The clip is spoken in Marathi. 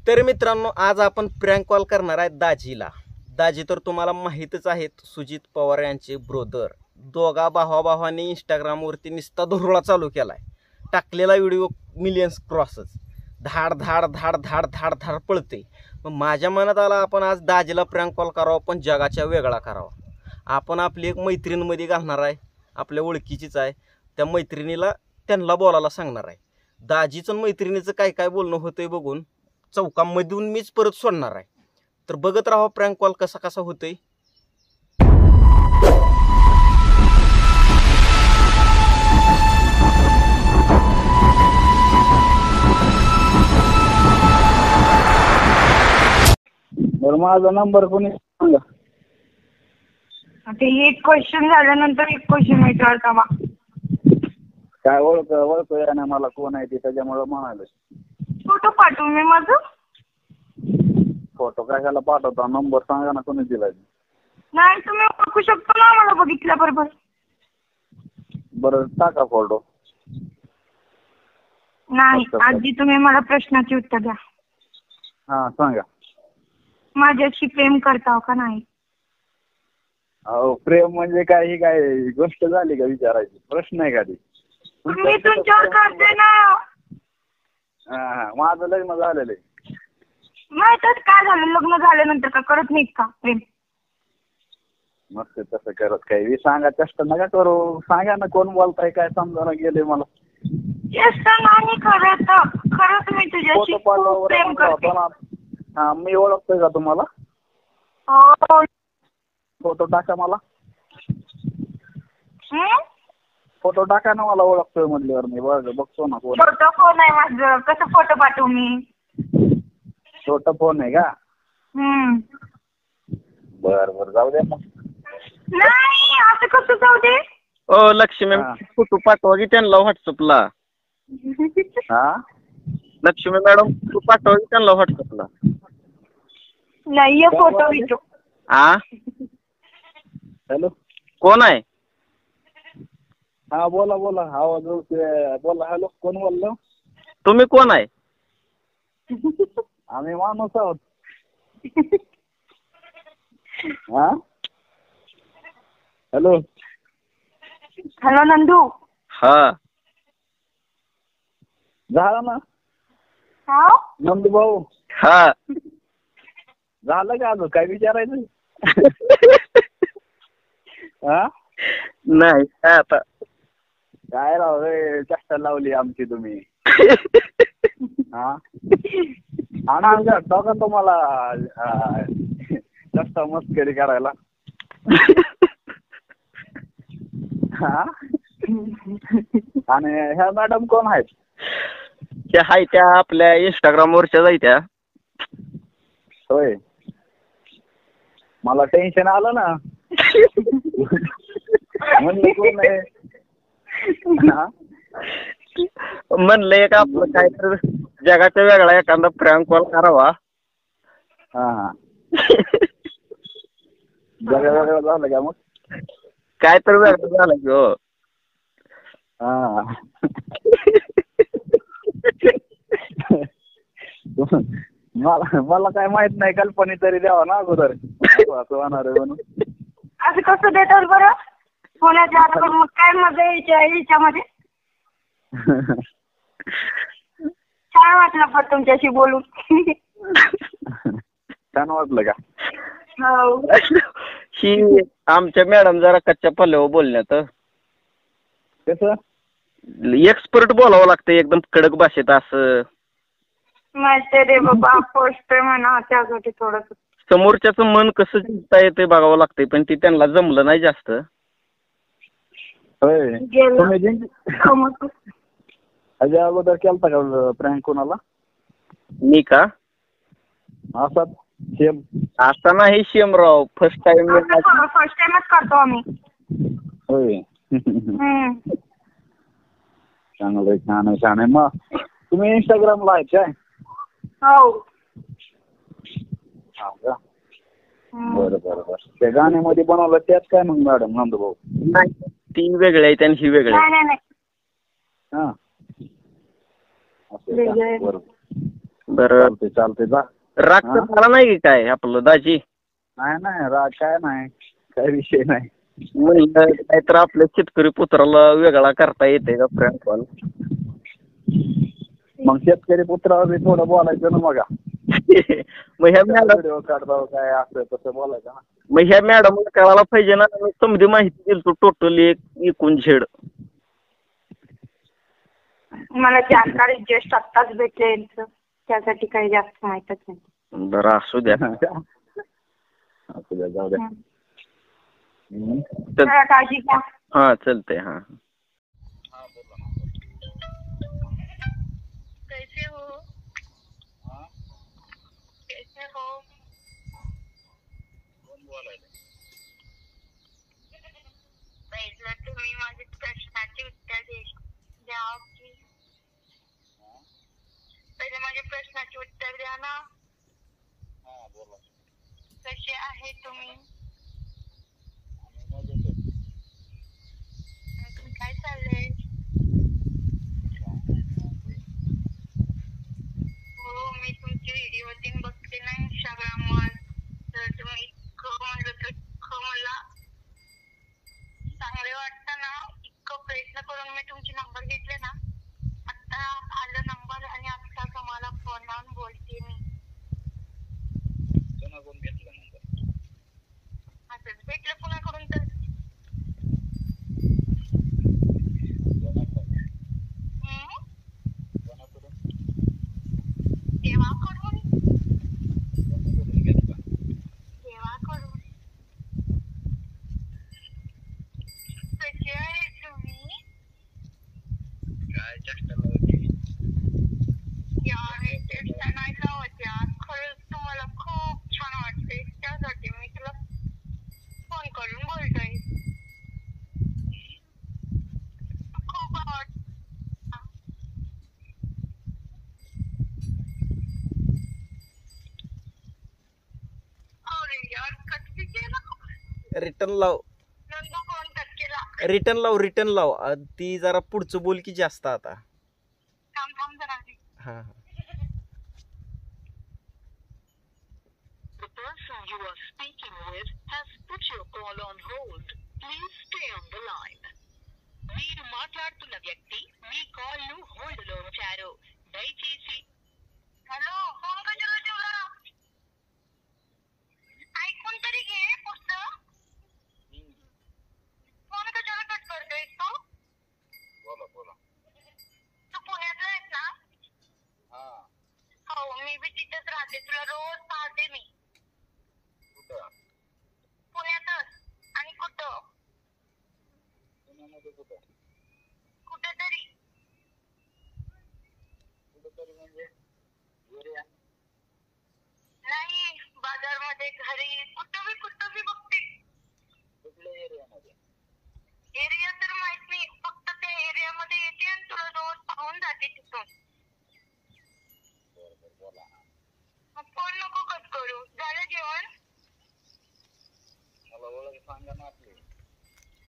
तर मित्रांनो, आज आपण प्रँक कॉल करणार आहे दाजीला. दाजी तर तुम्हाला माहीतच आहेत, सुजित पवार यांचे ब्रोदर. दोघा भावाभावांनी इंस्टाग्रामवरती निस्ता धुरळा चालू केलाय. टाकलेला व्हिडिओ मिलियन्स क्रॉसच. धाड धाड धाड धाड धाड धाड पळते. मग माझ्या मनात आला आपण आज दाजीला प्रँक कॉल करावा, पण जगाच्या वेगळा करावा. आपण आपली एक मैत्रीणमध्ये घालणार आहे, आपल्या ओळखीचीच आहे. त्या मैत्रिणीला त्यांना बोलायला सांगणार आहे. दाजीचं मैत्रिणीचं काय काय बोलणं होतंय बघून चौकामधून मीच परत सोडणार आहे. तर बघत राहा प्रँक कॉल कसा कसा होतोय. बरं, माझा नंबर कोणी सांगा. ते एक क्वेश्चन झाल्यानंतर एक क्वेश्चन विचारता बा. काय ओळख या ना मला कोण आहे ते, त्याच्यामुळे म्हणाले. फोटो पाठवू मी माझं. फोटो कशाला पाठवता, नंबर सांगा ना कोणी दिलाय. नाही, तुम्ही ओळखू शकतो ना मला बघितल्या बरोबर. बरं, टाका फोटो. नाही, आधी तुम्ही मला प्रश्नाचे उत्तर द्या. हा, सांगा. माझ्याशी प्रेम करताव का नाही? अहो, प्रेम म्हणजे काय, ही काय गोष्ट झाली का विचारायची? प्रश्न आहे का ती? मी तुमच्यावर करते ना. हा, माझं लग्न झालेलं आहे. माहितच काय झालं, लग्न झाल्यानंतर का करत नाहीत का प्रेम? मस्त तसं करत काही सांगा, चेष्टा नका करू. सांगा ना कोण बोलताय, काय समजा गेले मला. चेष्टा नाही करत, खरंच मी तुझ्याशी खूप प्रेम करते. हा, मी ओळखतोय का तुम्हाला? हो. फोटो टाका मला. हं? फोटो टाका ना, मला ओळखतोय म्हटल्यावर मी बघतो ना. छोटा फोन आहे माझं, कसं फोटो पाठवू मी? छोटा फोन आहे का? बर जाऊ दे मग. नाही, असं कसं जाऊ दे? ओ लक्ष्मी, फोटो पाठवा की त्यांना व्हॉट्सअपला. हा, लक्ष्मी मॅडम, तू पाठवा की त्यांना व्हॉट्सअपला. नाही, ये फोटो विचार. हा, हॅलो, कोण आहे? हा, बोला आवाज बोला. हॅलो, कोण बोललो? तुम्ही कोण आहे? आम्ही माणूस आहोत. हा, हॅलो नंदू. हा, झालं ना हा, नंदू भाऊ? हा. झालं का अजून काय विचारायचं? हा, नाही काय आता. काय राव रे, चेष्टा लावली आमची तुम्ही. हा, आम्ही भेटतो का तुम्हाला चेष्टा मस्करी करायला? हा, आणि ह्या मॅडम कोण आहेत? त्या हाय त्या आपल्या इंस्टाग्रामवरच्या जायत्या. होय, मला टेन्शन आलं ना. म्हणलं कोण आहे? म्हणलं एक आपलं काय तर जगाच्या वेगळा एखादा प्रँक कॉल करावा. हा, वेगळं झालं का मग? काय तर वेगळं झालं की हो. हा, मला काय माहित नाही, कल्पनी तरी द्यावा ना अगोदर असं होणार आहे म्हणून. असं कसं देतात बरं फोनाच्या हातात? मग काय मजा याच्यामध्ये? छान वाटलं पण तुमच्याशी बोलून. छान वाटलं का? हो. ही आमच्या मॅडम जरा कच्च्या पल्ल्यावर बोलण्यात. कसं एक्सपर्ट बोलावं लागतं, एकदम कडक भाषेत असं. माहिती रे बाबा, फर्स्ट म्हणा त्यासाठी थोडस समोरच्याचं मन कसं जिंकता येते बघावं लागतंय, पण ती त्यांना जमलं नाही जास्त. होय, तुम्ही अजय अगोदर केलता का प्रँक कोणाला? मी का? असाच सेम? असा नाही शेमराव, फर्स्ट टाइमच करतो आम्ही. होय, छान आहे. मग तुम्ही इंस्टाग्रामला आहे काय? हो. हा का? बरं. त्या गाण्यामध्ये बनवलं त्यात काय मग मॅडम नंदभाऊ? नाही, ती वेगळी आहे आणि ही वेगळी आहे. नाही. हा, वेगळं. बरोबर. बरं चालते जा. राग तर मला नाही की काय आपलं दाजी नाही राग काय नाही, काय विषय नाही. म्हणलं काय तर आपल्या शेतकरी पुत्राला वेगळा करता येते का प्रँक कॉल? मग शेतकरी पुत्रावर बी थोडं बोलायचं ना मग. मग ह्या मॅडम व्हिडिओ काढतो काय असं तसं बोलायचं ना. मग ह्या मॅडम कळायला पाहिजे ना, समधी माहिती दिली तू टोटल एकूण झेड. मला जानकारी जस्ट आत्ताच भेटले, त्यासाठी काही जास्त माहितच नाही. बरं असू द्या. असू द्या, जाऊ द्या. चल जरा काळजी घ्या. हा चलते हा. कैसे हो? कैसे हो? पहिलं तुम्ही माझ्या प्रश्नाचे उत्तर द्या की. पहिले माझ्या प्रश्नाचे उत्तर द्या ना. कसे आहे तुम्ही? काय चाललंय? हो, मी तुमचे व्हिडिओ तीन बघते ना इंस्टाग्रामवर. तर तुम्ही इतकं मला चांगले वाटतं ना, इतकं प्रयत्न करून मी तुमचे नंबर घेतले ना. आता आलं नंबर आणि आता तुम्हाला फोन लावून बोलते मी. कोणाकडून घेतला नंबर? असंच भेटलं कुणाकडून तर. देवाकडून. देवाकडून. कसे आहे तुम्ही? काय चेष्टा लावते? यार चेष्टा नाही लावत यार, खरंच तुम्हाला खूप छान वाटते, त्यासाठी मी तुला फोन करून बोलतोय. खूप आवडत. अरे यार कट केला. रिटर्न लाव, नंदू फोन कट केला. रिटर्न लाव. ती जरा पुढचं बोल की जास्त आता. थांब जरा. हा. The person you are speaking with has put your call on hold. Please stay on the line. మీరు మాట్లాడుతున్న వ్యక్తి మీ కాల్ ను హోల్డ్ లో ఉంచారు. దయచేసి. హలో, फोन कशाला ठेवला? ऐकून तरी घे पुस्तक. फोन कशाला कट करतोय तू? बोला. तू पुण्यातला आहेस ना? हो, मी बी तिथेच राहते. तुला रोज पाहते मी. पुण्यातच. आणि कुठं? कुठेतरी म्हणजे नाही, बाजारमध्ये, घरी, कुठं बी बघते. कुठल्या एरियामध्ये? एरिया तर माहित नाही, फक्त त्या एरियामध्ये येते आणि तुला रोज पाहून जाते तिथून. फोन नको कट करू. झालं जेवण? मला ओळख सांगा ना.